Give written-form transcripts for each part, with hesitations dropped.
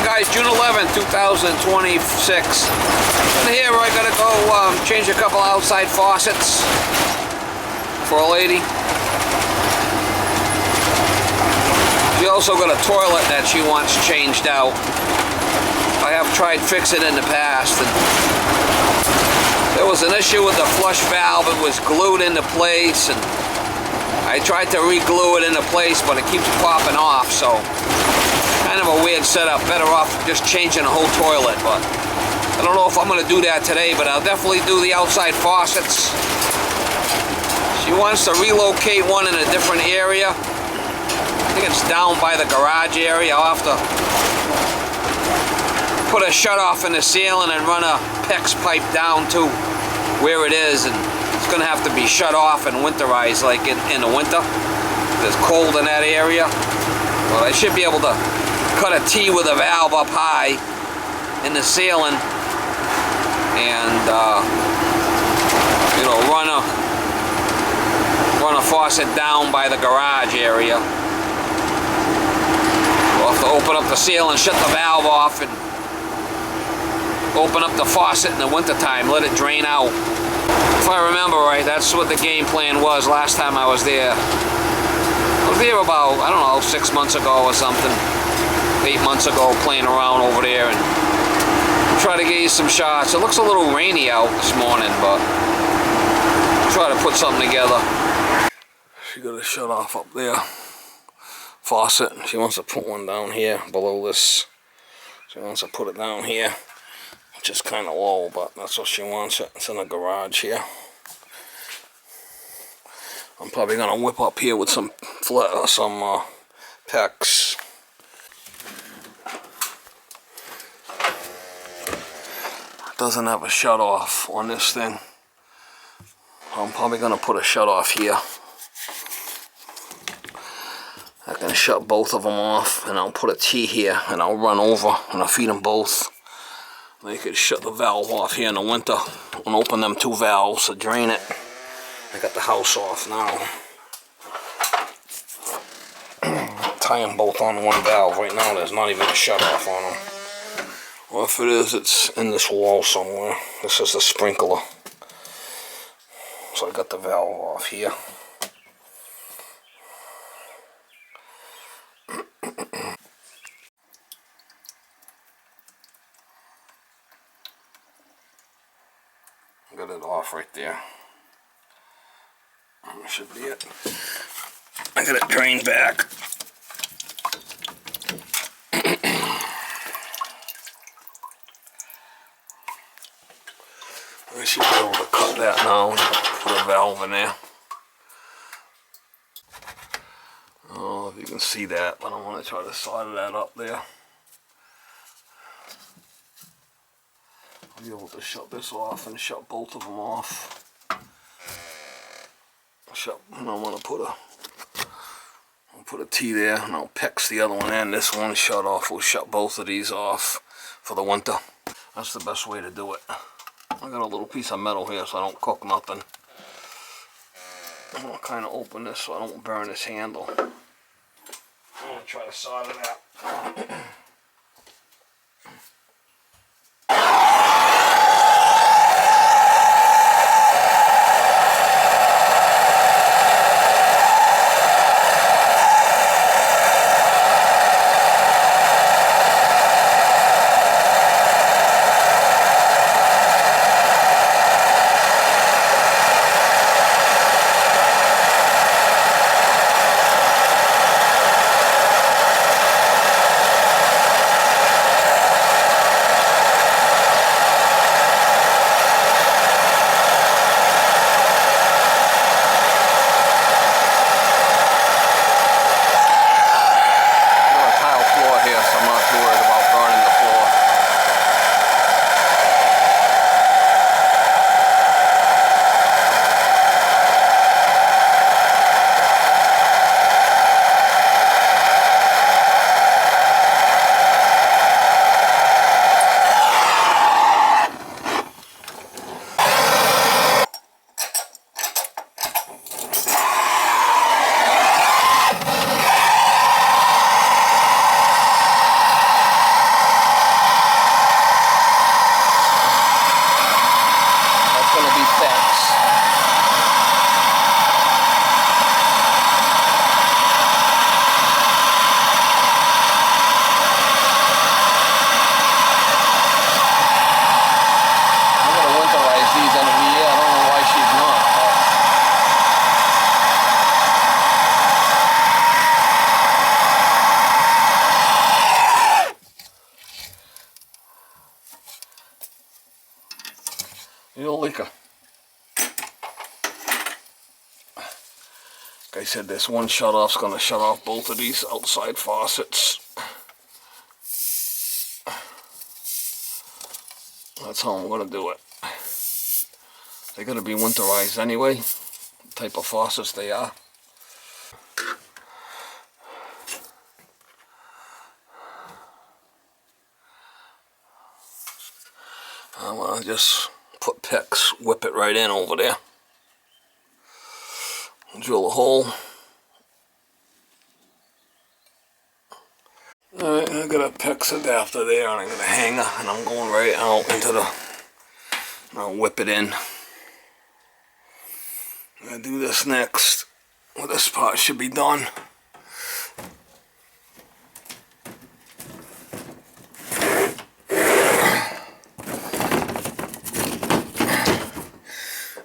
guys, June 11, 2026. And here I gotta go change a couple outside faucets for a lady. She also got a toilet that she wants changed out. I have tried fixing it in the past, and there was an issue with the flush valve. It was glued into place, and I tried to re-glue it into place, but it keeps popping off, so kind of a weird setup. Better off just changing the whole toilet, but I don't know if I'm going to do that today, but I'll definitely do the outside faucets. She wants to relocate one in a different area. I think it's down by the garage area. I'll have to put a shutoff in the ceiling and run a PEX pipe down to where it is, and it's going to have to be shut off and winterized like in the winter. It's cold in that area. Well, I should be able to cut a T with a valve up high in the ceiling and you know, run a faucet down by the garage area. We'll have to open up the ceiling, shut the valve off, and open up the faucet in the wintertime, let it drain out. If I remember right, that's what the game plan was last time I was there. I was there about, I don't know, 6 months ago or something. 8 months ago, playing around over there and try to get you some shots. It looks a little rainy out this morning, but try to put something together. She got a shut off up there. Faucet. She wants to put one down here below this. She wants to put it down here, which is kind of low, but that's what she wants it. It's in the garage here. I'm probably gonna whip up here with some PEX. Doesn't have a shut off on this thing. I'm probably gonna put a shut off here. I can shut both of them off, and I'll put a T here, and I'll run over and I'll feed them both. They could shut the valve off here in the winter and open them 2 valves to drain it. I got the house off now. Tie them both on one valve. Right now there's not even a shut off on them. Or if it is, it's in this wall somewhere. This is the sprinkler. So I got the valve off here. Got it off right there. That should be it. I got it drained back. I should be able to cut that now and put a valve in there. Oh, if you can see that, but I want to try to solder that up there. I'll be able to shut this off and shut both of them off. And I'm going to put a T there, and I'll PEX the other one in. This one shut off. We'll shut both of these off for the winter. That's the best way to do it. I got a little piece of metal here so I don't cook nothing. I'm going to kind of open this so I don't burn this handle. I'm going to try to solder that. leaker. Like I said, this one shut-off's going to shut off both of these outside faucets. That's how I'm going to do it. They're going to be winterized anyway, the type of faucets they are. I'm going to just put picks, whip it right in over there. Drill a hole. Alright, I got a PEX adapter there, and I got a hanger, and I'm going right out into the, I'll whip it in. I'm going to do this next. Well, this part should be done.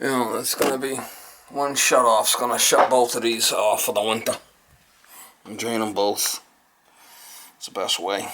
You know, it's going to be one shut off. It's going to shut both of these off for the winter and drain them both. It's the best way.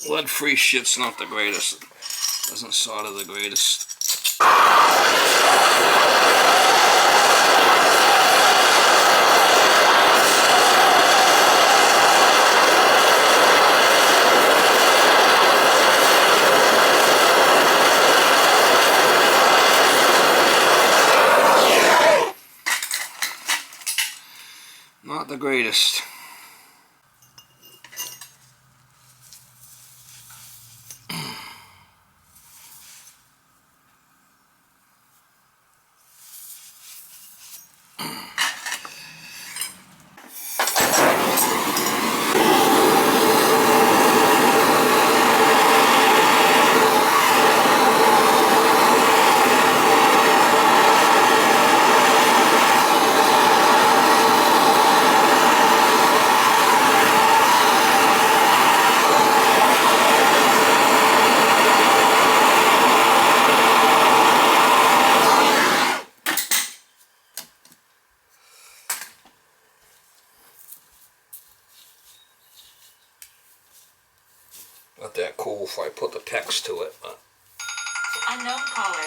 Lead-free shit's not the greatest. Doesn't solder the greatest. Not the greatest. Not that cool if I put the PEX to it, but. Unknown caller.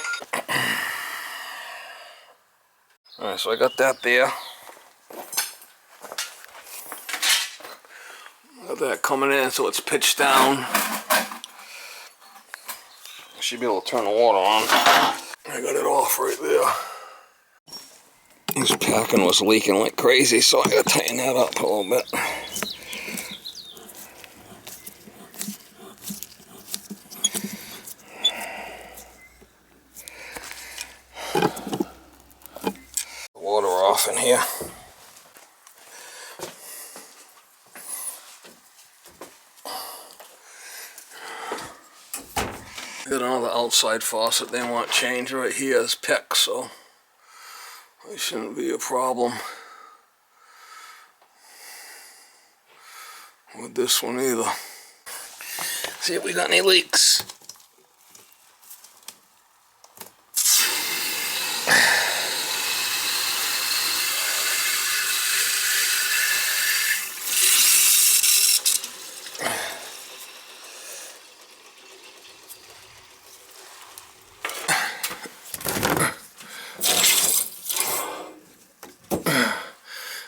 Alright, so I got that there. Got that coming in so it's pitched down. I should be able to turn the water on. I got it off right there. This packing was leaking like crazy, so I gotta tighten that up a little bit. Water off in here. Got another outside faucet they want changed right here is PEX, so it shouldn't be a problem with this one either. See if we got any leaks.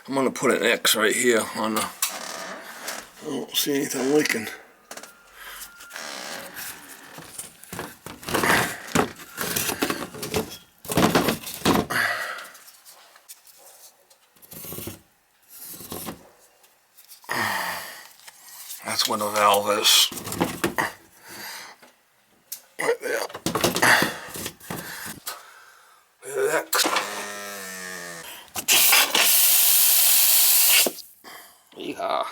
I'm going to put an X right here on the, I don't see anything leaking. That's where the valve is. Right there. Next. Yeehaw.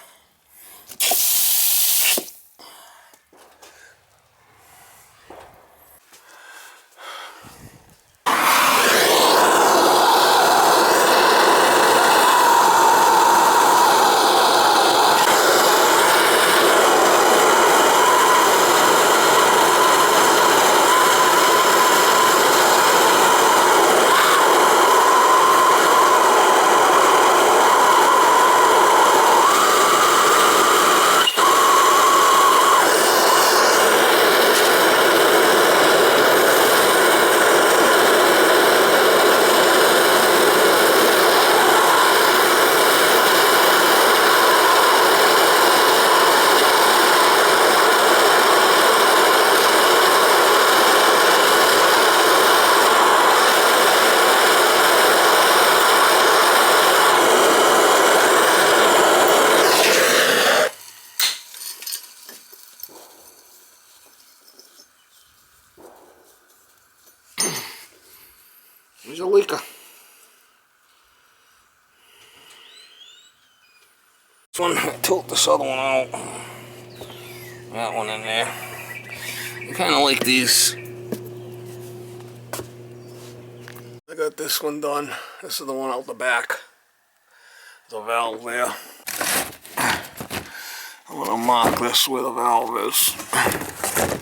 There's a leaker. This one, tilt this other one out. That one in there. I kind of like these. I got this one done. This is the one out the back. The valve there. I'm gonna mark this where the valve is.